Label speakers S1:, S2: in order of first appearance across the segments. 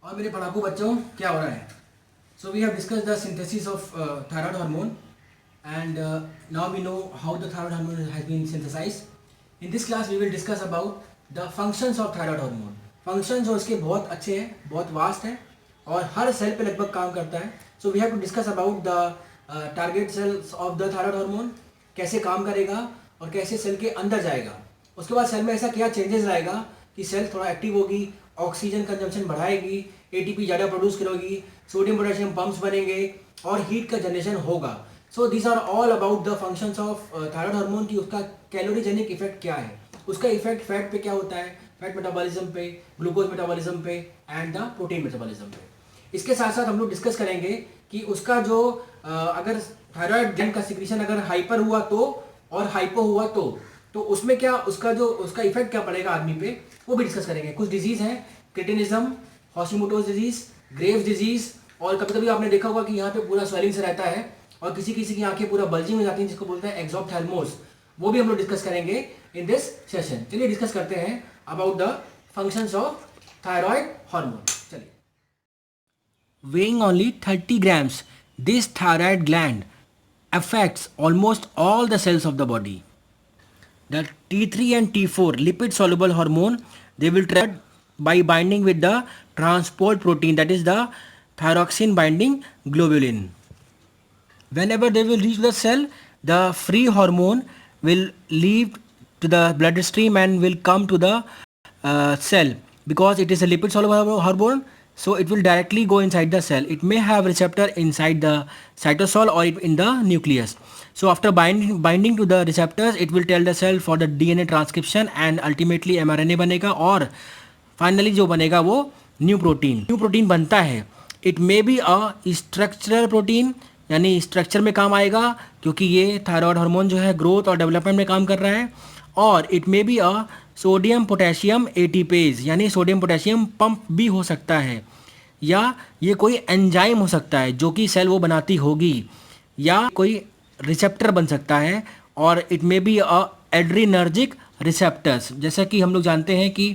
S1: और मेरे पढ़ाकू बच्चों, क्या हो रहा है? So we have discuss the synthesis of thyroid hormone and now we know how the thyroid hormone has been synthesized. In this class we will discuss about the functions of thyroid hormone. Functions जो इसके बहुत अच्छे हैं, बहुत vast हैं और हर cell पे लगभग काम करता है. So we have to discuss about the target cells of the thyroid hormone, कैसे काम करेगा और कैसे सेल के अंदर जाएगा. उसके बाद सेल में ऐसा क्या चेंजेस लाएगा कि सेल थोड़ा एक्टिव होगी, ऑक्सीजन कंजम्पशन बढ़ाएगी, एटीपी ज़्यादा प्रोड्यूस करेगी, सोडियम पोटेशियम पंप्स बनेंगे और हीट का जनरेशन होगा. So these are all about the functions of thyroid hormone की उसका कैलोरीजेनिक इफेक्ट क्या है, उसका इफेक्ट फैट पे क्या होता है, फैट मेटाबॉलिज्म पे, ग्लूकोज मेटाबॉलिज्म पे एंड द प्रोटीन मेटाबॉलिज्म पे. इसके साथ साथ हम लोग डिस्कस करेंगे कि उसका जो अगर थायराइड ग्लैंड का सिक्रीशन अगर हाइपर हुआ तो और हाइपो हुआ तो उसमें क्या उसका इफेक्ट क्या पड़ेगा आदमी पे, वो भी डिस्कस करेंगे. कुछ डिजीज हैं, क्रिटिनिज्म, हॉशिमोटोज डिजीज, ग्रेव्स डिजीज, और कभी कभी आपने देखा होगा कि यहाँ पे पूरा स्वेलिंग से रहता है और किसी किसी की आंखें पूरा बल्जिंग हो जाती हैं, जिसको बोलते हैं एक्सोप्थेल्मोस. वो भी हम लोग डिस्कस करेंगे इन दिस सेशन. चलिए डिस्कस करते हैं about the functions of thyroid hormone. चलिए. Weighing only 30 grams, this thyroid gland affects almost all the cells of the body. The T3 and T4 lipid soluble hormone, they will trade by binding with the transport protein, that is the thyroxine binding globulin. Whenever they will reach the cell, the free hormone will leave to the bloodstream and will come to the cell. Because it is a lipid soluble hormone, so it will directly go inside the cell. It may have receptor inside the cytosol or in the nucleus. So after binding to the receptors, it will tell the cell for the DNA transcription and ultimately mRNA बनेगा और finally जो बनेगा वो new protein बनता है. It may be a structural protein, यानी structure में काम आएगा क्योंकि ये थायराइड हार्मोन जो है ग्रोथ और डेवलपमेंट में काम कर रहा है. और it may be a sodium potassium ATPase, यानी सोडियम पोटेशियम पंप भी हो सकता है, या ये कोई एंजाइम हो सकता है जो कि सेल वो बनाती होगी, या कोई रिसेप्टर बन सकता है. और it may be a adrenergic receptors, जैसा कि हम लोग जानते हैं कि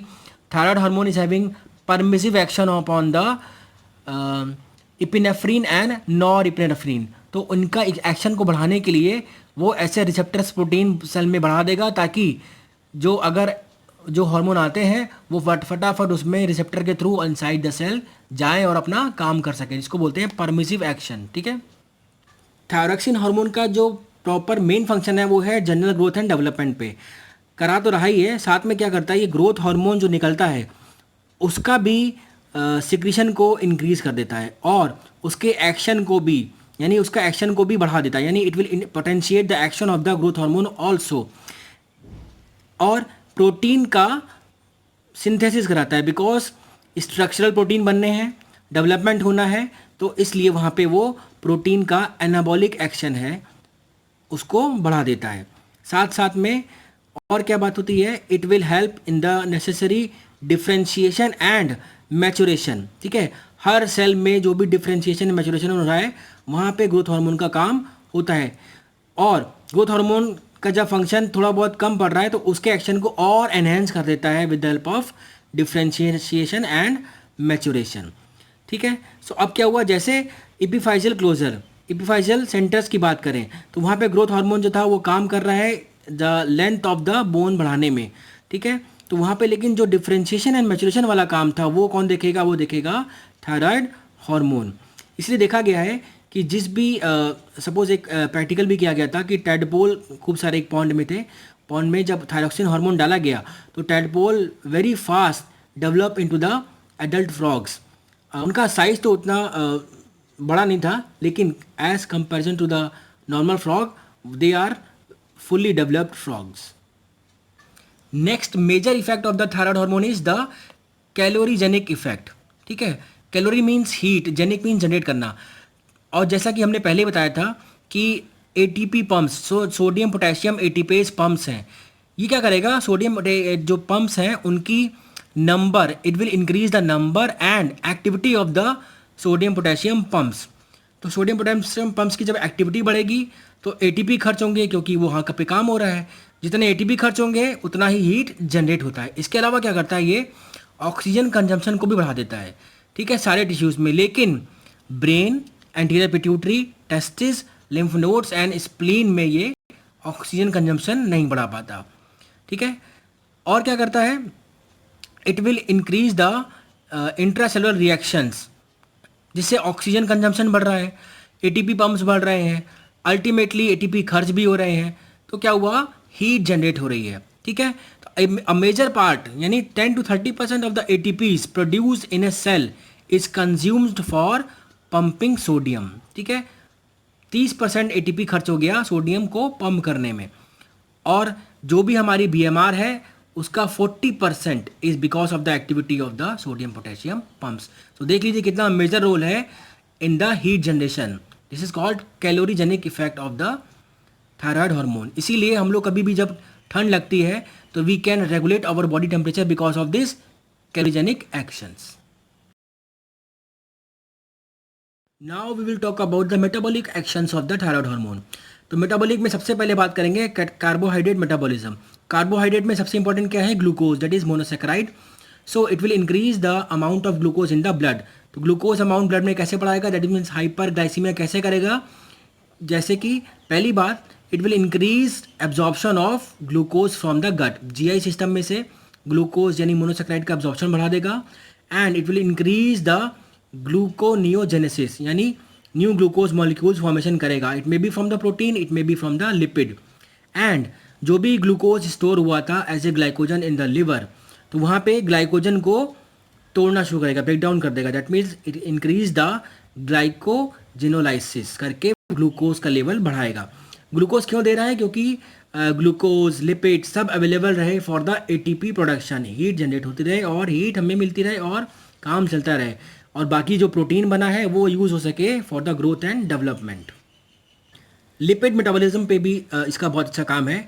S1: thyroid hormone is having permissive action upon the epinephrine and norepinephrine. तो उनका एक्शन को बढ़ाने के लिए वो ऐसे रिसेप्टर्स प्रोटीन सेल में बढ़ा देगा ताकि जो हार्मोन आते हैं वो फटाफट उसमें रिसेप्टर के थ्रू इनसाइड द सेल जाएं और अपना काम कर सकें, जिसको बोलते हैं परमिसिव एक्शन. ठीक है. थायरॉक्सिन हार्मोन का जो प्रॉपर मेन फंक्शन है वो है जनरल ग्रोथ एंड डेवलपमेंट पे. करा तो रहा ही है, साथ में क्या करता है ये ग्रोथ हार्मोन जो निकलता है उसका भी सिक्रीशन को इंक्रीज कर देता है और उसके एक्शन को भी, यानी उसका एक्शन को भी बढ़ा देता है, यानी it will potentiate the action of the growth hormone also. और प्रोटीन का सिंथेसिस कराता है, बिकॉज स्ट्रक्चरल प्रोटीन बनने हैं, डेवलपमेंट होना है, तो इसलिए वहाँ पे वो प्रोटीन का एनाबॉलिक एक्शन है उसको बढ़ा देता है. साथ साथ में और क्या बात होती है, it will help in the necessary differentiation and maturation. ठीक है. हर सेल में जो भी डिफ्रेंशिएशन मैचुरेशन हो रहा है वहाँ पे ग्रोथ हार्मोन का काम होता है. और ग्रोथ हार्मोन का जब फंक्शन थोड़ा बहुत कम पड़ रहा है तो उसके एक्शन को और एनहेंस कर देता है with the help of differentiation and maturation. ठीक है. सो अब क्या हुआ, जैसे एपिफाइजियल क्लोजर, एपिफाइजियल सेंटर्स की बात करें तो वहाँ पे ग्रोथ हार्मोन जो था वो काम कर रहा है the length of the bone बढ़ाने में. ठीक है. तो वहाँ पे लेकिन जो डिफ्रेंशिएशन एंड मैचुरेशन वाला काम था वो कौन देखेगा, वो देखेगा थायराइड हार्मोन. इसलिए देखा गया है कि जिस भी सपोज एक प्रैक्टिकल भी किया गया था कि टैडपोल खूब सारे एक पॉन्ड में थे, पॉन्ड में जब थायरॉक्सिन हार्मोन डाला गया तो tadpole very fast develop into the adult frogs. उनका साइज तो उतना बड़ा नहीं था, लेकिन as comparison to the normal frog they are fully developed frogs. Next major effect of the thyroid hormone is the calorigenic effect. ठीक है. Calorie means heat, genic means generate करना. और जैसा कि हमने पहले बताया था कि ATP pumps, sodium potassium ATPase pumps हैं, ये क्या करेगा, सोडियम जो पम्प्स हैं उनकी number, it will increase the number and activity of the sodium potassium pumps. तो सोडियम पोटेशियम पम्प्स की जब एक्टिविटी बढ़ेगी तो एटीपी खर्च होंगे क्योंकि वो वहाँ पे काम हो रहा है. जितने एटीपी खर्च होंगे उतना ही हीट जनरेट होता है. इसके अलावा क्या करता है ये ऑक्सीजन कंजम्पशन को भी बढ़ा देता है. ठीक है, सारे टिश्यूज़ में, लेकिन brain, anterior pituitary, testis, lymph nodes and spleen में ये ऑक्सीजन कंजम्पशन नहीं बढ़ा पाता, ठीक है। और क्या करता है, it will increase the intracellular reactions, जिससे ऑक्सीजन कंजम्पशन बढ़ रहा है, एटीपी पंप्स बढ़ रहे हैं, अल्टीमेटली एटीपी खर्च भी हो रहे हैं, तो क्या हुआ, हीट जनरेट हो रही है, ठीक है। अ मेजर पार्ट यानी 10 to 30% of the ATPs produced in a cell is consumed for pumping sodium, ठीक है। 30% एटीपी खर्च हो गया सोडियम को पंप करने में, और जो भी हमारी बीएमआर है उसका 40% is because of the activity of the sodium potassium pumps. तो देख लीजिए कितना मेजर रोल है in the heat generation. This is called calorigenic effect of the thyroid hormone. इसीलिए हम लोग कभी भी जब ठंड लगती है तो we can regulate our body temperature because of this calorigenic actions. Now we will talk about the metabolic actions of the thyroid hormone. तो मेटाबॉलिक में सबसे पहले बात करेंगे कार्बोहाइड्रेट मेटाबॉलिज्म। कार्बोहाइड्रेट में सबसे इंपॉर्टेंट क्या है, glucose, that is monosaccharide. So it will increase the amount of glucose in the blood. तो ग्लूकोज अमाउंट ब्लड में कैसे बढ़ाएगा, दैट मीन्स हाइपरग्लाइसीमिया कैसे करेगा, जैसे कि पहली बात, it will increase absorption of glucose from the gut. GI system में से ग्लूकोज यानी मोनोसेक्राइड का एब्जॉर्प्शन बढ़ा देगा, and it will increase the gluconeogenesis यानी न्यू ग्लूकोज मॉलिक्यूल्स फॉर्मेशन करेगा। It may be from the protein, it may be from the lipid, and जो भी ग्लूकोज स्टोर हुआ था as a glycogen in the liver, तो वहाँ पे glycogen को तोड़ना शुरू करेगा, ब्रेक डाउन कर देगा। That means it increase the glycogenolysis करके ग्लूकोज का लेवल बढ़ाएगा। ग्लूकोज क्यों दे रहा है, क्योंकि ग्लूकोज लिपिड सब अवेलेबल रहे for the ATP production, heat generate होती रहे और हीट हमें मिलती रहे और काम चलता रहे, और बाकी जो प्रोटीन बना है वो यूज़ हो सके for the growth and development. Lipid metabolism पे भी इसका बहुत अच्छा काम है।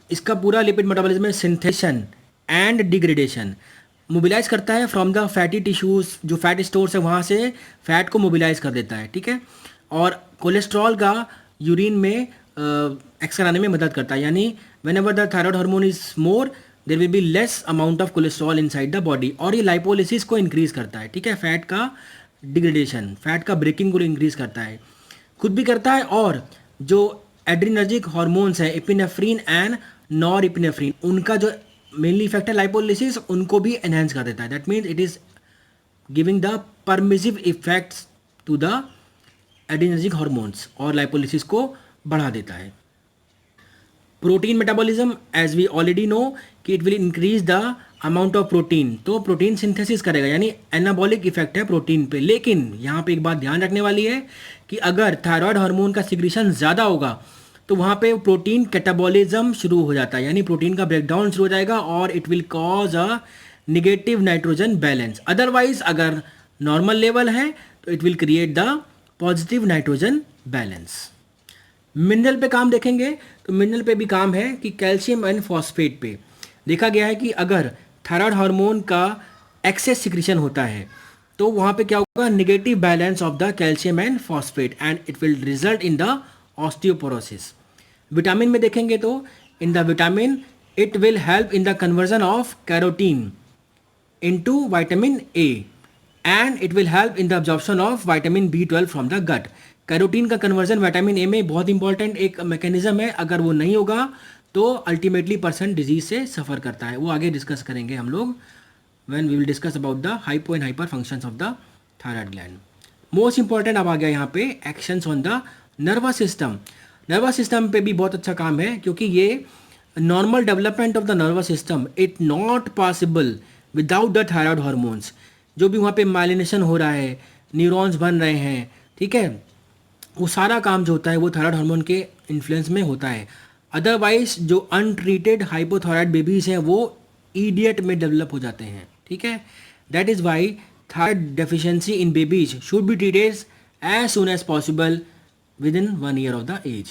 S1: इसका पूरा लिपिड मेटाबॉलिज्म में सिंथेशन एंड डिग्रेडेशन मोबिलाइज करता है फ्रॉम द फैटी टिश्यूज़, जो फैट स्टोर्स है वहाँ से फैट को मोबिलाइज कर देता है, ठीक है। और कोलेस्ट्रॉल का यूरिन में एक्स कराने में मदद करता है, यानी when ever the thyroid hormone is more there will be less amount of cholesterol inside the body, और ये लाइपोलिसिस को इंक्रीज करता है, ठीक है। फैट का डिग्रेडेशन, फैट का ब्रेकिंग को इंक्रीज करता है, खुद भी करता है, और जो एड्रिनर्जिक हार्मोन्स हैं एपिनेफ्रीन एंड नॉर एपिनेफ्रीन, उनका जो मेनली इफेक्ट है लाइपोलिसिस, उनको भी एनहेंस कर देता है। That means it is giving the permissive effects to the adrenergic hormones, और लाइपोलिसिस को बढ़ा देता है। Protein metabolism, as we already know कि it will increase the amount of protein, तो प्रोटीन सिंथेसिस करेगा, यानी एनाबॉलिक इफेक्ट है प्रोटीन पे। लेकिन यहाँ पे एक बात ध्यान रखने वाली है कि अगर थायराइड हार्मोन का सिक्रीशन ज़्यादा होगा तो वहाँ पे प्रोटीन कैटाबॉलिज्म शुरू हो जाता है, यानी प्रोटीन का ब्रेकडाउन शुरू हो जाएगा, और it will cause a negative nitrogen balance. Otherwise अगर नॉर्मल लेवल है तो it will create the positive nitrogen balance. Mineral पे काम देखेंगे तो मिनरल पे भी काम है कि कैल्शियम एंड फॉस्फेट पे देखा गया है कि अगर थायराइड हार्मोन का एक्सेस सिक्रीशन होता है तो वहाँ पे क्या होगा, negative balance of the calcium and phosphate, and it will result in the osteoporosis. Vitamin में देखेंगे तो in the vitamin it will help in the conversion of carotene into vitamin A, and it will help in the absorption of vitamin B12 from the gut. Carotene का conversion vitamin A में बहुत important एक mechanism है, अगर वो नहीं होगा तो अल्टीमेटली पर्सन डिजीज से सफ़र करता है। वो आगे डिस्कस करेंगे हम लोग when we will discuss about the hypo and hyper functions of the thyroid gland. Most important अब आ गया यहाँ पे actions on the nervous system. Nervous system पे भी बहुत अच्छा काम है, क्योंकि ये normal development of the nervous system it not possible without the thyroid hormones. जो भी वहाँ पे माइलिनेशन हो रहा है, न्यूरॉन्स बन रहे हैं, ठीक है, वो सारा काम जो होता है वो थायराइड हार्मोन के इन्फ्लुएंस में होता है। अदरवाइज जो अनट्रीटेड हाइपोथायराइड बेबीज़ हैं वो ईडियट में डेवलप हो जाते हैं, ठीक है। That is why thyroid deficiency in babies should be treated as soon as possible within 1 year of the age.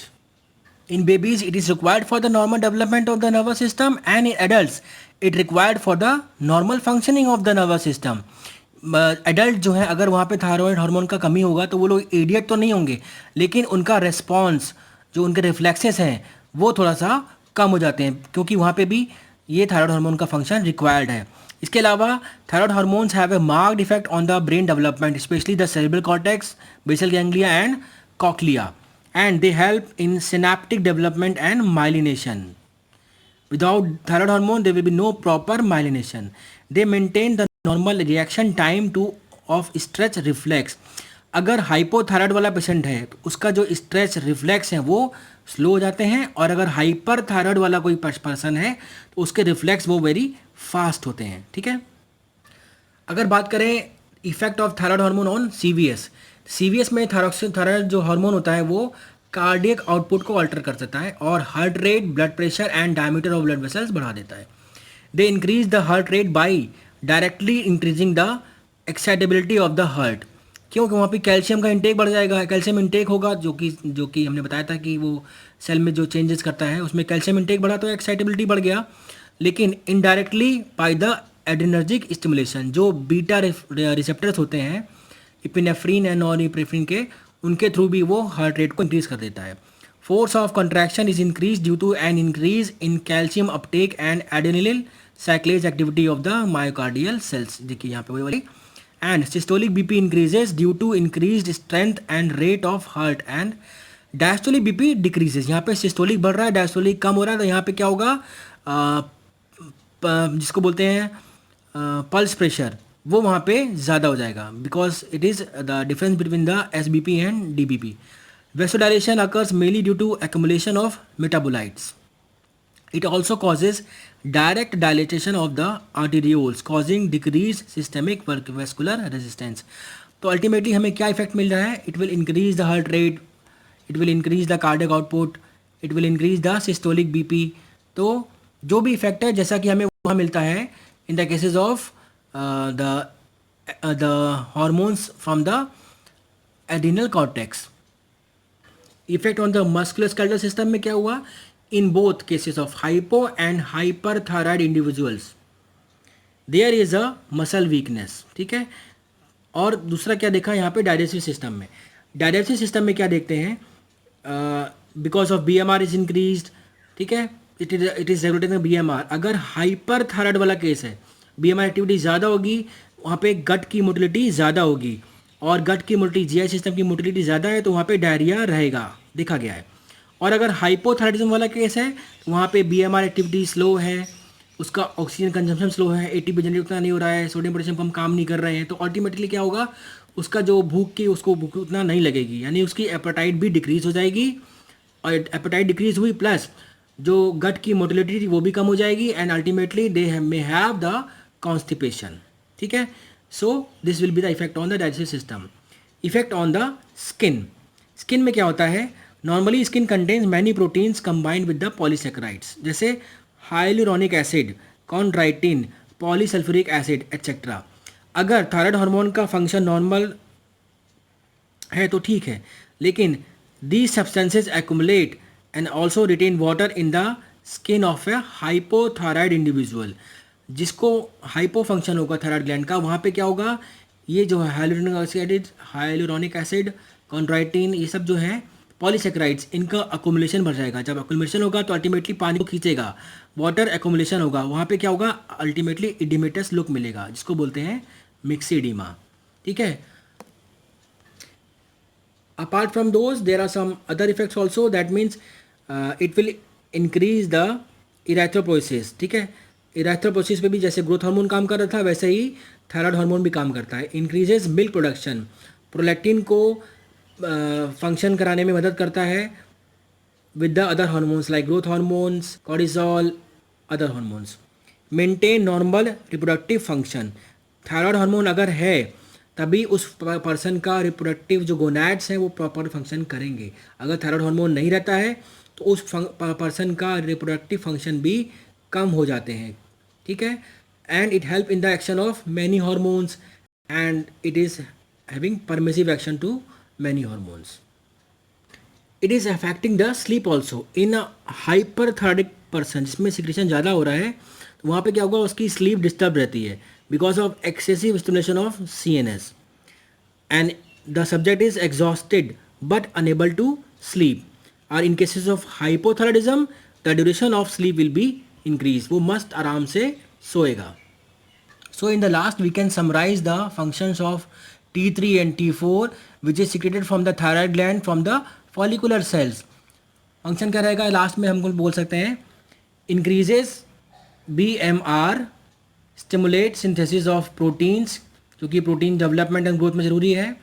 S1: In babies, it is required for the normal development of the nervous system, and in adults, it required for the normal functioning of the nervous system. Adult जो है अगर वहाँ पे thyroid hormone का कमी होगा तो वो लोग इडियट तो नहीं होंगे, लेकिन उनका रेस्पॉन्स जो उनके रिफ्लेक्सेस हैं वो थोड़ा सा कम हो जाते हैं, क्योंकि वहाँ पे भी ये थायराइड हार्मोन का फंक्शन रिक्वायर्ड है। इसके अलावा thyroid hormones have a marked effect on the brain development, specially the cerebral cortex, basal ganglia and cochlea, and they help in synaptic development and myelination. Without thyroid hormone, there will be no proper myelination. They maintain the normal reaction time to of stretch reflex. अगर hypothyroid वाला patient है तो उसका जो stretch reflex है वो slow हो जाते हैं, और अगर हाइपर थायराइड वाला कोई पर्सन है तो उसके रिफ्लेक्स वो वेरी फास्ट होते हैं. ठीक है. अगर बात करें effect of thyroid hormone on CVS, CVS में थायराइड जो हार्मोन होता है वो कार्डियक आउटपुट को अल्टर कर देता है और heart rate, blood pressure and diameter of blood vessels बढ़ा देता है. They increase the heart rate by directly increasing the excitability of the heart. क्योंकि वहाँ पे कैल्शियम का इंटेक बढ़ जाएगा, कैल्शियम इंटेक होगा जो कि हमने बताया था कि वो सेल में जो चेंजेस करता है उसमें कैल्शियम इंटेक बढ़ा तो एक्साइटेबिलिटी बढ़ गया. लेकिन indirectly by the adrenergic stimulation, जो बीटा रिसेप्टर्स होते हैं इपिनेफ्रीन एंड नॉरएपिनेफ्रीन के, उनके थ्रू भी वो हार्ट रेट को इंक्रीज कर देता है. Force of contraction is increase due to an increase in calcium uptake and adrenal cyclase activity of the myocardial cells. देखिए यहाँ पे वही वाली. And systolic BP increases due to increase strength and rate of heart and diastolic BP decreases. यहाँ पे systolic बढ़ रहा है, डायस्टोलिक कम हो रहा है, तो यहाँ पे क्या होगा, जिसको बोलते हैं पल्स प्रेशर, वो वहाँ पे ज़्यादा हो जाएगा, because it is the difference between the S B P and D B P. Vasodilation occurs mainly due to accumulation of metabolites. It also causes direct dilatation of the arterioles, causing decreased systemic vascular resistance. तो ultimately हमें क्या effect मिल रहा है? It will increase the heart rate, it will increase the cardiac output, it will increase the systolic BP. तो जो भी effect है जैसा कि हमें वहाँ मिलता है in the cases of the hormones from the adrenal cortex. Effect on the musculoskeletal system में क्या हुआ? In both cases of hypo and hyperthyroid individuals there is a muscle weakness. ठीक है. और दूसरा क्या देखा यहाँ पे डाइजेस्टिव सिस्टम में? डाइजेस्टिव सिस्टम में क्या देखते हैं? Because of B M R is increase. ठीक है. It is regulating B M R. अगर हाइपर थायराइड वाला केस है, बी एम आर एक्टिविटी ज़्यादा होगी, वहाँ पे गट की मोटिलिटी ज़्यादा होगी, और गट की मोटिलिटी, जीआई सिस्टम की मोटिलिटी ज़्यादा है तो वहाँ पे डायरिया रहेगा, देखा गया है. और अगर हाइपोथायराइडिज्म वाला केस है तो वहाँ पे बीएमआर एक्टिविटी स्लो है, उसका ऑक्सीजन कंजम्पशन स्लो है, एटीपी जनरेट उतना नहीं हो रहा है, सोडियम पोटेशियम पंप काम नहीं कर रहे हैं, तो अल्टीमेटली क्या होगा, उसका जो उसको भूख उतना नहीं लगेगी, यानी उसकी एपेटाइट भी डिक्रीज हो जाएगी. और एपेटाइट डिक्रीज हुई प्लस जो गट की मोटिलिटी थी वो भी कम हो जाएगी, and ultimately they may have the constipation. ठीक है. So this will be the effect on the digestive system. Effect on the skin. Skin में क्या होता है? Normally skin contains many proteins combined with the polysaccharides, जैसे hyaluronic acid, chondroitin, polysulphuric acid etcetera. अगर thyroid hormone का function normal है तो ठीक है, लेकिन these substances accumulate and also retain water in the skin of A hypothyroid individual. जिसको hypo function होगा थायराइड ग्लैंड का, वहाँ पे क्या होगा, ये जो है हाइलुरोनिक एसिड, कॉन्ड्राइटिन, ये सब जो है पॉलीसेकेराइड्स, इनका अकोमुलेशन बढ़ जाएगा. जब अकोमुलेशन होगा तो अल्टीमेटली पानी को खींचेगा, वाटर अकोमुलेशन होगा, वहाँ पे क्या होगा, अल्टीमेटली इडिमेटस लुक मिलेगा, जिसको बोलते हैं मिक्सीडीमा. ठीक है. Apart from those there are some other effects also, that means it will increase the erythropoiesis. ठीक है. इरेथ्रोपोइसिस पे भी जैसे ग्रोथ हार्मोन काम कर रहा था वैसे ही थायराइड हार्मोन भी काम करता है. इंक्रीजेज मिल्क प्रोडक्शन, प्रोलैक्टिन को फंक्शन कराने में मदद करता है with the other hormones like growth hormones, cortisol, other hormones. Maintain normal reproductive function. Thyroid hormone अगर है तभी उस पर्सन का रिप्रोडक्टिव जो गोनैड्स हैं वो प्रॉपर फंक्शन करेंगे. अगर थायराइड हार्मोन नहीं रहता है तो उस पर्सन का रिप्रोडक्टिव फंक्शन भी कम हो जाते हैं. ठीक है. And it help in the action of many hormones and it is having permissive action to many hormones. It is affecting the sleep also. In a hyperthyroidic person जिसमें secretion ज़्यादा हो रहा है तो वहाँ पे क्या होगा, उसकी स्लीप डिस्टर्ब रहती है because of excessive stimulation of CNS, and the subject is exhausted but unable to sleep. और in cases of hypothyroidism the duration of sleep will be increase. वो मस्त आराम से सोएगा. So in the last we can summarize the functions of T3 and T4 which is secreted from the thyroid gland from the follicular cells. Function क्या रहेगा last में हमको बोल सकते हैं increases BMR, stimulate synthesis of proteins, क्योंकि protein development and growth में ज़रूरी है,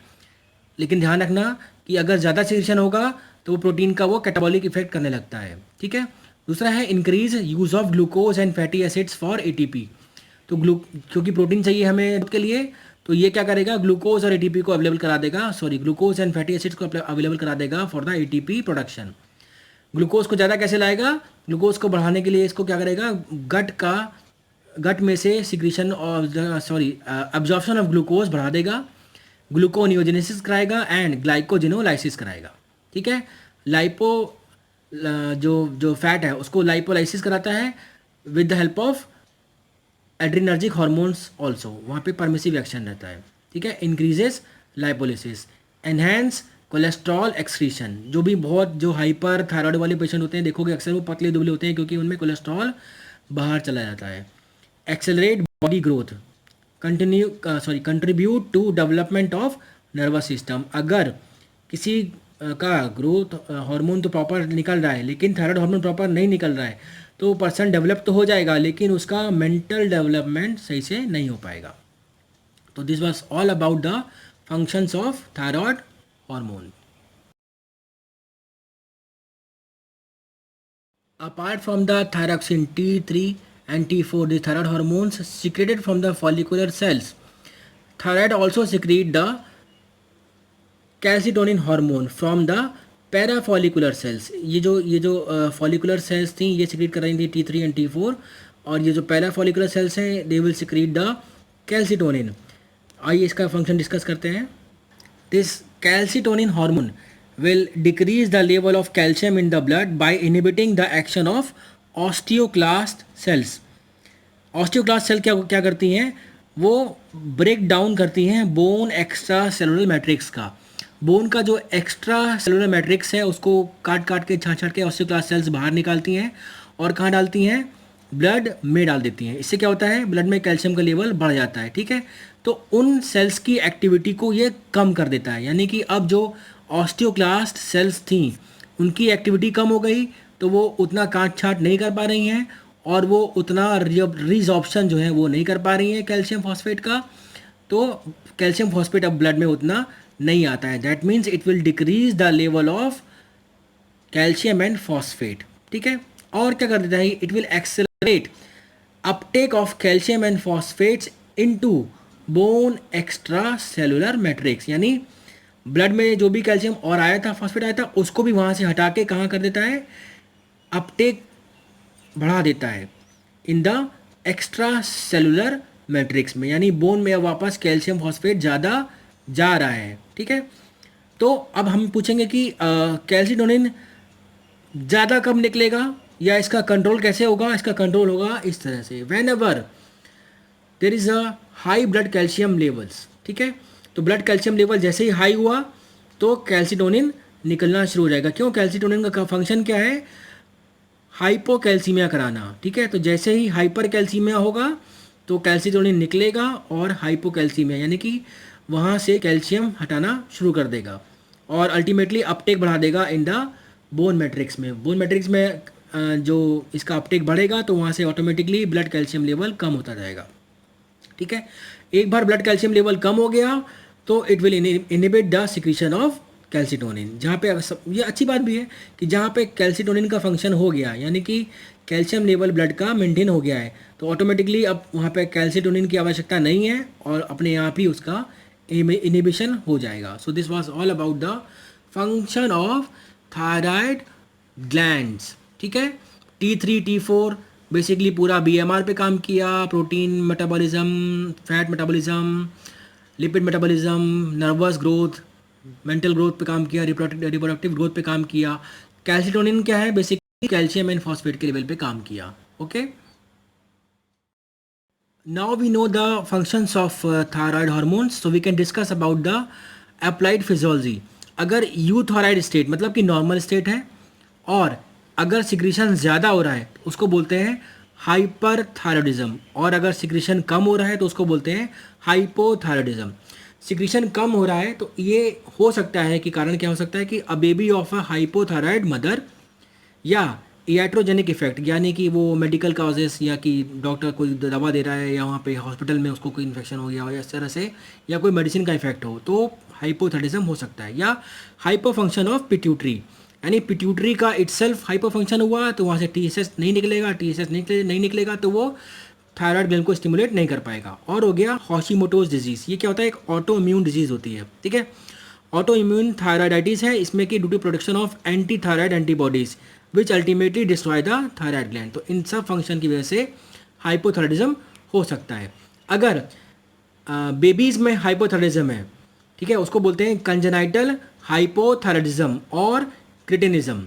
S1: लेकिन ध्यान रखना कि अगर ज़्यादा सिक्रेशन होगा तो वो प्रोटीन का वो कैटाबॉलिक इफेक्ट करने लगता है, ठीक है। दूसरा है increase use of glucose and fatty acids for ATP। तो क्योंकि प्रोटीन चाहिए हमें के लिए, तो ये क्या करेगा ग्लूकोज और ATP को अवेलेबल करा देगा, ग्लूकोज एंड फैटी एसिड्स को अवेलेबल करा देगा for the ATP production. Glucose को ज़्यादा कैसे लाएगा, ग्लूकोज को बढ़ाने के लिए इसको क्या करेगा गट में से सिक्रीशन और एब्जॉर्प्शन ऑफ ग्लूकोज बढ़ा देगा, ग्लूकोनियोजेनेसिस कराएगा एंड ग्लाइकोजिनोलाइसिस कराएगा, ठीक है। लाइपो जो फैट है उसको लाइपोलाइसिस कराता है with the help of adrenergic hormones also, वहाँ पे परमिसिव एक्शन रहता है, ठीक है। Increases lipolysis, enhance cholesterol excretion, जो हाइपर थायराइड वाले पेशेंट होते हैं देखोगे अक्सर वो पतले दुबले होते हैं क्योंकि उनमें कोलेस्ट्रॉल बाहर चला जाता है। Accelerate body growth, contribute to development of nervous system. अगर किसी का ग्रोथ हार्मोन तो प्रॉपर निकल रहा है लेकिन थायराइड हार्मोन प्रॉपर नहीं निकल रहा है तो पर्सन डेवलप तो हो जाएगा लेकिन उसका मेंटल डेवलपमेंट सही से नहीं हो पाएगा। तो this was all about the functions of thyroid hormone. Apart from the thyroxine T3 and T4, the thyroid hormones secreted from the follicular cells. Thyroid also secrete the calcitonin hormone from the parafollicular cells. ये जो follicular cells थी ये secrete कर रही थी T3 and T4, और ये जो parafollicular cells हैं they will secrete the calcitonin. आइए इसका फंक्शन डिस्कस करते हैं। This calcitonin hormone will decrease the level of calcium in the blood by inhibiting the action of osteoclast cells. Osteoclast cell क्या करती हैं, वो ब्रेक डाउन करती हैं बोन एक्स्ट्रा सेलुलर मैट्रिक्स का। बोन का जो एक्स्ट्रा सेलुलर मैट्रिक्स है उसको काट के छाट के ऑस्टियोक्लास्ट सेल्स बाहर निकालती हैं और कहाँ डालती हैं, ब्लड में डाल देती हैं। इससे क्या होता है, ब्लड में कैल्शियम का लेवल बढ़ जाता है, ठीक है। तो उन सेल्स की एक्टिविटी को ये कम कर देता है, यानी कि अब जो ऑस्टियोक्लास्ट सेल्स थी उनकी एक्टिविटी कम हो गई तो वो उतना काट छाट नहीं कर पा रही हैं और वो उतना रिजॉर्प्शन जो है वो नहीं कर पा रही हैं कैल्शियम फॉस्फेट का, तो कैल्शियम फॉस्फेट अब ब्लड में उतना नहीं आता है। That means it will decrease the level of calcium and phosphate, ठीक है। और क्या कर देता है, it will accelerate Uptake of calcium and phosphates into bone extra cellular matrix, यानी ब्लड में जो भी कैल्शियम और आया था, फॉस्फेट आया था, उसको भी वहाँ से हटा के कहाँ कर देता है, अपटेक बढ़ा देता है in the extra cellular matrix में, यानी बोन में अब वापस कैल्शियम फॉस्फेट ज़्यादा जा रहा है, ठीक है। तो अब हम पूछेंगे कि कैल्सिटोनिन ज़्यादा कब निकलेगा या इसका कंट्रोल कैसे होगा। इसका कंट्रोल होगा इस तरह से, when ever there is a high blood calcium levels, ठीक है। तो ब्लड कैल्शियम लेवल जैसे ही हाई हुआ तो कैल्सिटोनिन निकलना शुरू हो जाएगा। क्यों, कैल्सिटोनिन का फंक्शन क्या है, हाइपोकैल्सीमिया कराना, ठीक है। तो जैसे ही हाइपर कैल्सीमिया होगा तो कैल्सिटोनिन निकलेगा और हाइपोकैल्सीमिया यानी कि वहाँ से कैल्शियम हटाना शुरू कर देगा और अल्टीमेटली अपटेक बढ़ा देगा इन द बोन मैट्रिक्स में। बोन मैट्रिक्स में जो इसका अपटेक बढ़ेगा तो वहाँ से ऑटोमेटिकली ब्लड कैल्शियम लेवल कम होता जाएगा, ठीक है। एक बार ब्लड कैल्शियम लेवल कम हो गया तो it will inhibit the secretion of calcitonin. जहाँ पे ये अच्छी बात भी है कि जहाँ पे कैल्सिटोनिन का फंक्शन हो गया यानी कि कैल्शियम लेवल ब्लड का मेंटेन हो गया है तो ऑटोमेटिकली अब वहाँ पे कैल्सिटोनिन की आवश्यकता नहीं है और अपने आप ही उसका इनहिबिशन हो जाएगा। So this was all about the function of thyroid glands, ठीक है। T3 T4 बेसिकली पूरा BMR पे काम किया, protein metabolism, fat metabolism, lipid metabolism, nervous growth, mental growth पे काम किया, रिप्रोडक्टिव ग्रोथ पे काम किया। कैल्सिटोनिन क्या है, बेसिकली कैल्शियम एंड फॉस्फेट के लेवल पे काम किया, okay. Now we know the functions of thyroid hormones, so we can discuss about the applied physiology. अगर यूथोराइड स्टेट मतलब कि नॉर्मल स्टेट है और अगर सिक्रीशन ज़्यादा हो रहा है उसको बोलते हैं हाइपरथायरॉयडिज्म, और अगर सिक्रीशन कम हो रहा है तो उसको बोलते हैं हाइपोथायरॉयडिज्म। सिक्रीशन कम हो रहा है तो ये हो सकता है कि कारण क्या हो सकता है कि a baby of a hypothyroid mother, या iatrogenic इफेक्ट, यानी कि वो मेडिकल काजेस, या कि डॉक्टर कोई दवा दे रहा है या वहाँ पे हॉस्पिटल में उसको कोई इन्फेक्शन हो गया हो या इस तरह से, या कोई मेडिसिन का इफेक्ट हो, तो हाइपोथायरॉयडिज्म हो सकता है। या हाइपर फंक्शन ऑफ पिट्यूटरी, यानी पिट्यूटरी का इटसेल्फ हाइपर फंक्शन हुआ तो वहाँ से टीएसएच नहीं निकलेगा, टीएसएच नहीं निकलेगा तो वो थायराइड ग्लैंड को स्टिमुलेट नहीं कर पाएगा। और हो गया हॉशिमोटोज डिजीज़, ये क्या होता है, एक ऑटो इम्यून डिजीज़ होती है, ठीक है। ऑटो इम्यून थायराइडाइटिस है, इसमें कि due to production of anti thyroid antibodies which ultimately destroy the thyroid gland. तो इन सब फंक्शन की वजह से हाइपोथायरॉयडिज्म हो सकता है। अगर बेबीज़ में हाइपोथायरॉयडिज्म है, ठीक है, उसको बोलते हैं कंजेनाइटल हाइपोथायरॉयडिज्म और क्रिटिनिज्म।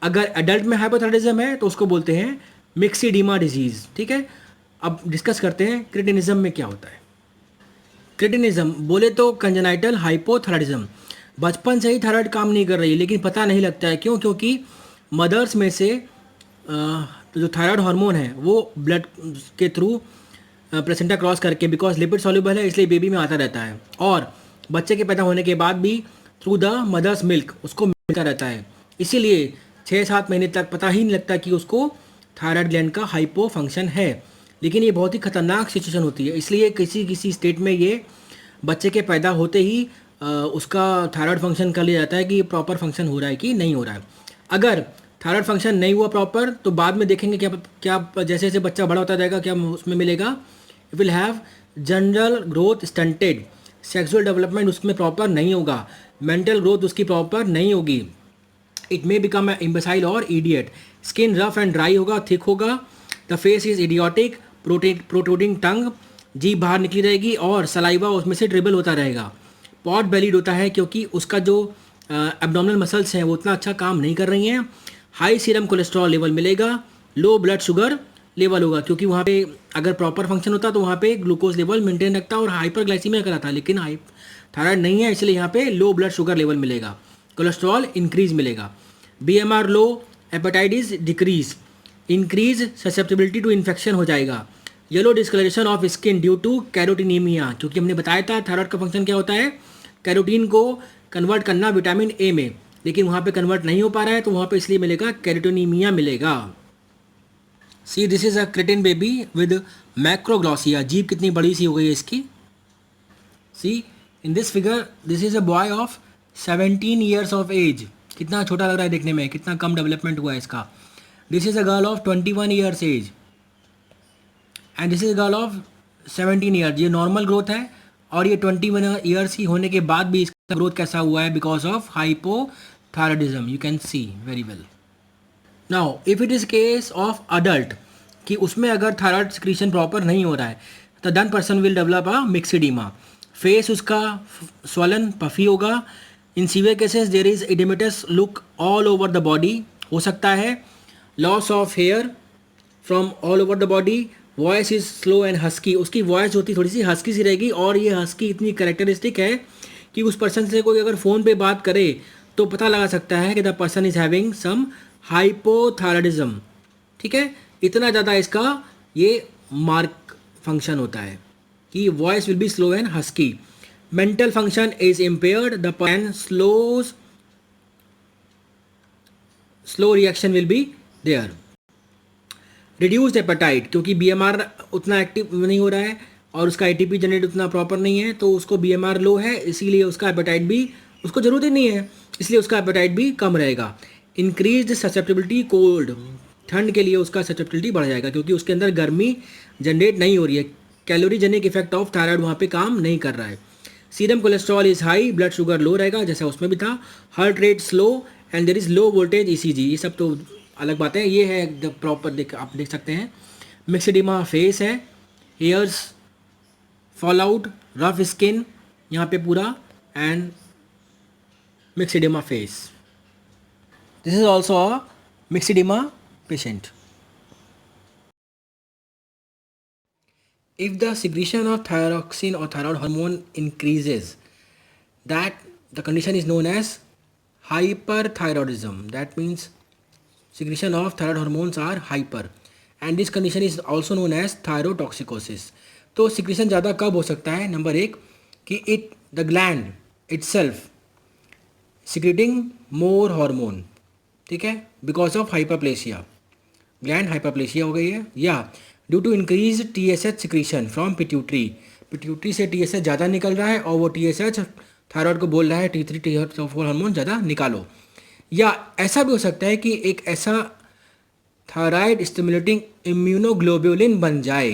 S1: अगर एडल्ट में हाइपोथायरॉयडिज्म है तो उसको बोलते हैं मिक्सिडीमा डिजीज़, ठीक है। अब डिस्कस करते हैं क्रिटिनिज्म में क्या होता है। क्रिटिनिज्म बोले तो कंजेनाइटल हाइपोथायरॉयडिज्म, बचपन से ही थायराइड काम नहीं कर रही लेकिन पता नहीं लगता है, क्यों? क्योंकि मदर्स में से जो थायराइड हार्मोन है वो ब्लड के थ्रू प्लेसेंटा क्रॉस करके, बिकॉज लिपिड सॉल्युबल है इसलिए बेबी में आता रहता है, और बच्चे के पैदा होने के बाद भी थ्रू द मदर्स मिल्क उसको मिलता रहता है। इसीलिए 6-7 महीने तक पता ही नहीं लगता कि उसको थायराइड ग्लैंड का हाइपो फंक्शन है। लेकिन ये बहुत ही खतरनाक सिचुएशन होती है, इसलिए किसी किसी स्टेट में ये बच्चे के पैदा होते ही उसका थायराइड फंक्शन कर लिया जाता है कि ये प्रॉपर फंक्शन हो रहा है कि नहीं हो रहा है। अगर थायराइड फंक्शन नहीं हुआ प्रॉपर तो बाद में देखेंगे क्या क्या जैसे जैसे बच्चा बड़ा होता जाएगा क्या उसमें मिलेगा, will have general growth stunted, sexual development उसमें प्रॉपर नहीं होगा, मेंटल ग्रोथ उसकी प्रॉपर नहीं होगी, इट मे बिकम इम्बेसाइल और idiot, skin rough and dry होगा, थिक होगा, the face is idiotic, protruding tongue, जीभ बाहर निकली रहेगी और सलाइवा उसमें से ड्रिबल होता रहेगा। पॉट बेलीड होता है क्योंकि उसका जो एब्डोमिनल मसल्स हैं वो उतना अच्छा काम नहीं कर रही हैं। हाई सीरम कोलेस्ट्रॉल लेवल मिलेगा, लो ब्लड शुगर लेवल होगा, क्योंकि वहाँ पे अगर प्रॉपर फंक्शन होता तो वहाँ पे ग्लूकोज लेवल मेंटेन रखता और हाइपरग्लाइसीमिया कराता, लेकिन थायराइड नहीं है इसलिए यहाँ पे लो ब्लड शुगर लेवल मिलेगा, कोलेस्ट्रॉल इंक्रीज मिलेगा, BMR low, hepatitis decrease, increase susceptibility to infection हो जाएगा, yellow discolouration of skin due to carotenaemia, क्योंकि हमने बताया था थायराइड का फंक्शन क्या होता है, कैरोटीन को कन्वर्ट करना विटामिन ए में, लेकिन वहाँ पे कन्वर्ट नहीं हो पा रहा है तो वहाँ पे इसलिए मिलेगा कैरोटीनीमिया मिलेगा। See this is a cretin baby with macroglossia, जीभ कितनी बड़ी सी हो गई है इसकी। See in this figure this is a boy of 17 years of age, कितना छोटा लग रहा है देखने में, कितना कम डेवलपमेंट हुआ है इसका। This is a girl of 21 years age and this is girl of 17 years, ये नॉर्मल ग्रोथ है, और ये 21 ईयर्स ही होने के बाद भी इसका ग्रोथ कैसा हुआ है, because of hypothyroidism, you can see very well. Now if it is case of adult, कि उसमें अगर थायराइड सिक्रीशन प्रॉपर नहीं हो रहा है तो then person will develop a myxoedema, face उसका स्वलन पफी होगा, in severe cases there is oedematous look all over the body हो सकता है, loss of hair from all over the body, voice is slow and husky, उसकी voice होती थोड़ी सी husky सी रहेगी, और ये हस्की इतनी करेक्टरिस्टिक है कि उस पर्सन से कोई अगर फ़ोन पे बात करे तो पता लगा सकता है कि the person is having some hypothyroidism, ठीक है। इतना ज़्यादा इसका ये मार्क फंक्शन होता है कि voice will be slow and husky, mental function is impaired, the person slow reaction will be there, reduced appetite, क्योंकि BMR उतना एक्टिव नहीं हो रहा है और उसका ATP जनरेट उतना प्रॉपर नहीं है तो उसको BMR लो है, इसीलिए उसका एपेटाइट भी उसको ज़रूरत ही नहीं है, इसलिए उसका एपेटाइट भी कम रहेगा। इंक्रीज्ड ससेप्टेबिलिटी कोल्ड, ठंड के लिए उसका ससेप्टेबिलिटी बढ़ जाएगा क्योंकि उसके अंदर गर्मी जनरेट नहीं हो रही है, कैलोरीजेनिक इफेक्ट ऑफ थायराइड वहाँ पे काम नहीं कर रहा है। Serum cholesterol is high, blood sugar low रहेगा जैसा उसमें भी था, heart rate slow and there is low voltage ECG, ये सब तो अलग बातें हैं। ये है प्रॉपर आप देख सकते हैं, मिक्सिडीमा फेस है, hairs fall out, rough skin यहाँ पे पूरा, and myxoedema face, this is also a myxoedema patient. If the secretion of thyroxine or thyroid hormone increases, that the condition is known as hyperthyroidism. That means secretion of thyroid hormones are hyper, and this condition is also known as thyrotoxicosis. तो secretion ज़्यादा कब हो सकता है? Number एक कि the gland itself secreting more hormone, ठीक है, because of hyperplasia, gland hyperplasia हो गई है, या due to increase TSH secretion from pituitary, pituitary से TSH ज़्यादा निकल रहा है और वो TSH थायराइड को बोल रहा है T3 T4 हार्मोन ज़्यादा निकालो। या ऐसा भी हो सकता है कि एक ऐसा थायराइड स्टिमुलेटिंग इम्यूनोग्लोबुलिन बन जाए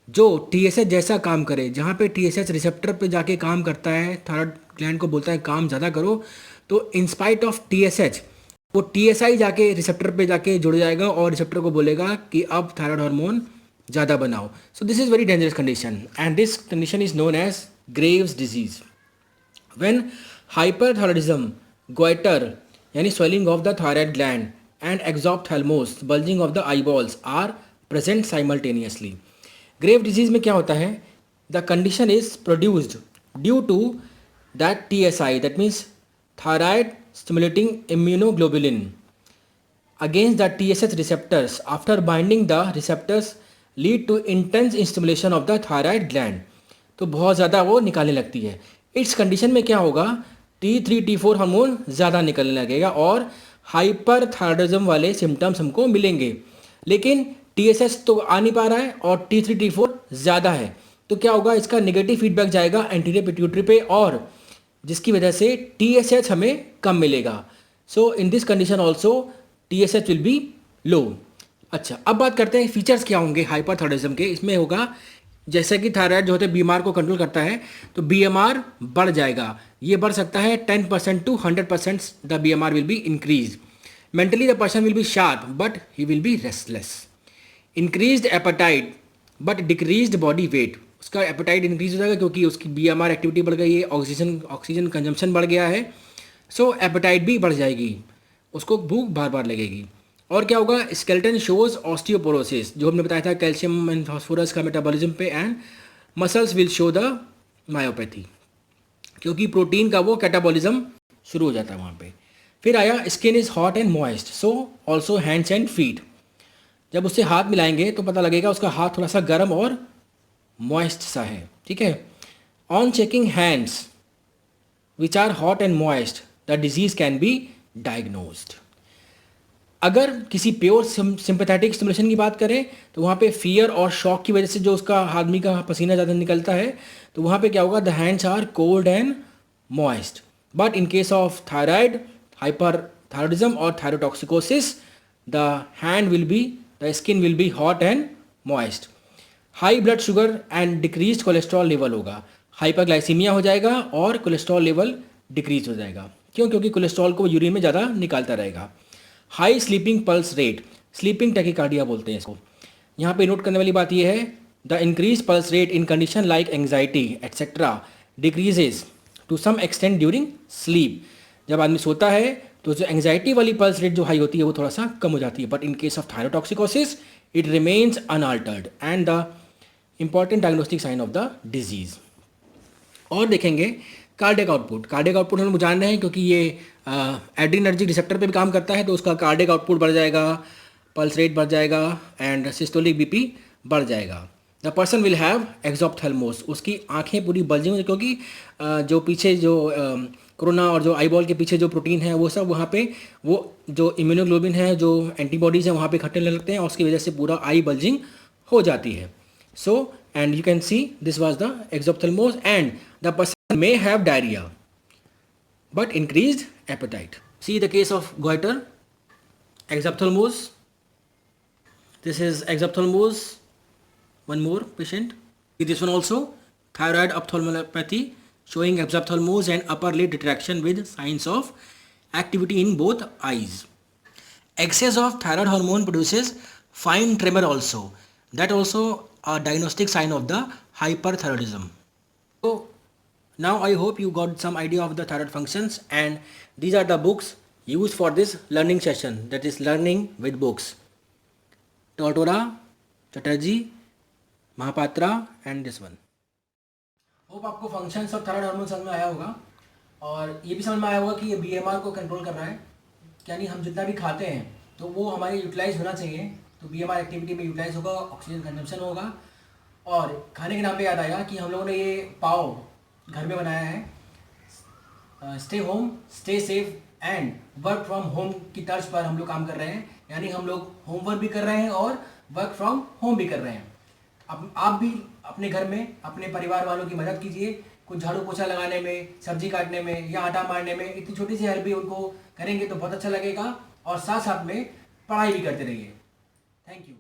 S1: जो TSH जैसा काम करे, जहाँ पे TSH रिसेप्टर पे जाके काम करता है, थायराइड ग्लैंड को बोलता है काम ज़्यादा करो, तो इंस्पाइट ऑफ TSH वो TSI जाके रिसेप्टर पे जाके जुड़ जाएगा और रिसेप्टर को बोलेगा कि अब थायराइड हार्मोन ज़्यादा बनाओ। So this is very dangerous condition and this condition is known as Graves disease. When hyperthyroidism, goitre यानी swelling of the thyroid gland and exophthalmos, bulging of the eyeballs are present simultaneously. Grave disease में क्या होता है? The condition is produced due to that TSI, that means thyroid stimulating immunoglobulin against the TSH receptors. After binding the receptors lead to intense stimulation of the thyroid gland. तो बहुत ज़्यादा वो निकालने लगती है। इस कंडीशन में क्या होगा? T3 T4 हार्मोन ज़्यादा निकलने लगेगा और हाइपरथायरॉयडिज्म वाले सिम्टम्स हमको मिलेंगे, लेकिन TSH तो आ नहीं पा रहा है और T3 T4 ज़्यादा है, तो क्या होगा? इसका नेगेटिव फीडबैक जाएगा एंटीरियर पिट्यूटरी पे और जिसकी वजह से TSH हमें कम मिलेगा। So in this condition also TSH will be low. अच्छा, अब बात करते हैं फीचर्स क्या होंगे हाइपरथायरॉयडिज्म के। इसमें होगा जैसे कि थायराइड जो होता है BMR को कंट्रोल करता है, तो BMR बढ़ जाएगा। ये बढ़ सकता है 10% to 100%, the BMR will be increase. Mentally the person will be sharp but he will be restless. Increased appetite but decreased body weight, उसका एपेटाइट इंक्रीज हो जाएगा क्योंकि उसकी BMR एक्टिविटी बढ़ गई है, ऑक्सीजन कंजम्पशन बढ़ गया है, सो एपेटाइट भी बढ़ जाएगी, उसको भूख बार बार लगेगी। और क्या होगा? स्केलेटन शोज ऑस्टियोपोरोसिस, जो हमने बताया था कैल्शियम एंड फास्फोरस का मेटाबॉलिज्म पे, and muscles will show the myopathy, क्योंकि प्रोटीन का वो कैटाबॉलिज्म शुरू हो जाता है वहाँ पे। फिर आया skin is hot and moist, so also hands and feet. जब उससे हाथ मिलाएंगे तो पता लगेगा उसका हाथ थोड़ा सा गर्म और मॉइस्ट सा है, ठीक है। On checking hands which are hot and moist the disease can be diagnosed. अगर किसी प्योर सिंपैथेटिक स्टिमुलेशन की बात करें तो वहाँ पे फियर और शॉक की वजह से जो उसका आदमी का पसीना ज़्यादा निकलता है, तो वहाँ पे क्या होगा? The hands are cold and moist. But in case of thyroid, hyperthyroidism और thyrotoxicosis, the hand will be, the skin will be hot and moist. High blood sugar and decrease cholesterol level होगा, hyperglycaemia हो जाएगा और cholesterol level decrease हो जाएगा। क्यों? क्योंकि cholesterol को यूरिन में ज़्यादा निकालता रहेगा। High sleeping pulse rate, sleeping tachycardia बोलते हैं इसको। यहाँ पे नोट करने वाली बात यह है, the increase pulse rate in condition like anxiety etcetera decreases to some extent during sleep. जब आदमी सोता है तो जो एंग्जाइटी वाली पल्स रेट जो हाई होती है वो थोड़ा सा कम हो जाती है, but in case of thyrotoxicosis it remains unaltered and the important diagnostic sign of the disease. और देखेंगे कार्डियक आउटपुट। कार्डियक आउटपुट हम लोग जान रहे हैं क्योंकि ये एड्रीनर्जिक रिसेप्टर पे भी काम करता है, तो उसका कार्डियक आउटपुट बढ़ जाएगा, पल्स रेट बढ़ जाएगा एंड सिस्टोलिक BP बढ़ जाएगा। द पर्सन विल हैव एक्सॉप्थेल्मोस, उसकी आंखें पूरी बल्जिंग होंगी क्योंकि जो पीछे जो कोरोना और जो आईबॉल के पीछे जो प्रोटीन है वो सब वहाँ पे वो जो इम्यूनोग्लोबिन है, जो एंटीबॉडीज़ हैं वहाँ पे इकट्ठे लगते हैं और उसकी वजह से पूरा आई बल्जिंग हो जाती है। सो and you can see this was the exophthalmos and the person may have diarrhea but increased appetite. See the case of goiter, exophthalmos. This is exophthalmos. One more patient. This one also thyroid ophthalmopathy showing exophthalmos and upper lid retraction with signs of activity in both eyes. Excess of thyroid hormone produces fine tremor also. That also a diagnostic sign of the hyperthyroidism. So now I hope you got some idea of the thyroid functions, and these are the books used for this learning session, that is learning with books. Tortora, Chatterjee, Mahapatra and this one. Hope आपको functions of thyroid hormone समझ में आया होगा और ये भी समझ में आया होगा कि ये BMR को कंट्रोल कर रहा है, यानी हम जितना भी खाते हैं तो वो हमारे यूटिलाइज होना चाहिए तो BMR एक्टिविटी में यूटिलाइज होगा, ऑक्सीजन कंजम्पशन होगा। और खाने के नाम पे याद आया कि हम लोगों ने ये पाव घर में बनाया है। Stay home, stay safe and work from home की तर्ज पर हम लोग काम कर रहे हैं, यानी हम लोग होमवर्क भी कर रहे हैं और वर्क फ्रॉम होम भी कर रहे हैं। अब आप भी अपने घर में अपने परिवार वालों की मदद कीजिए, कुछ झाड़ू पोछा लगाने में, सब्जी काटने में या आटा मारने में। इतनी छोटी सी हेल्प भी उनको करेंगे तो बहुत अच्छा लगेगा, और साथ साथ में पढ़ाई भी करते रहिए। Thank you.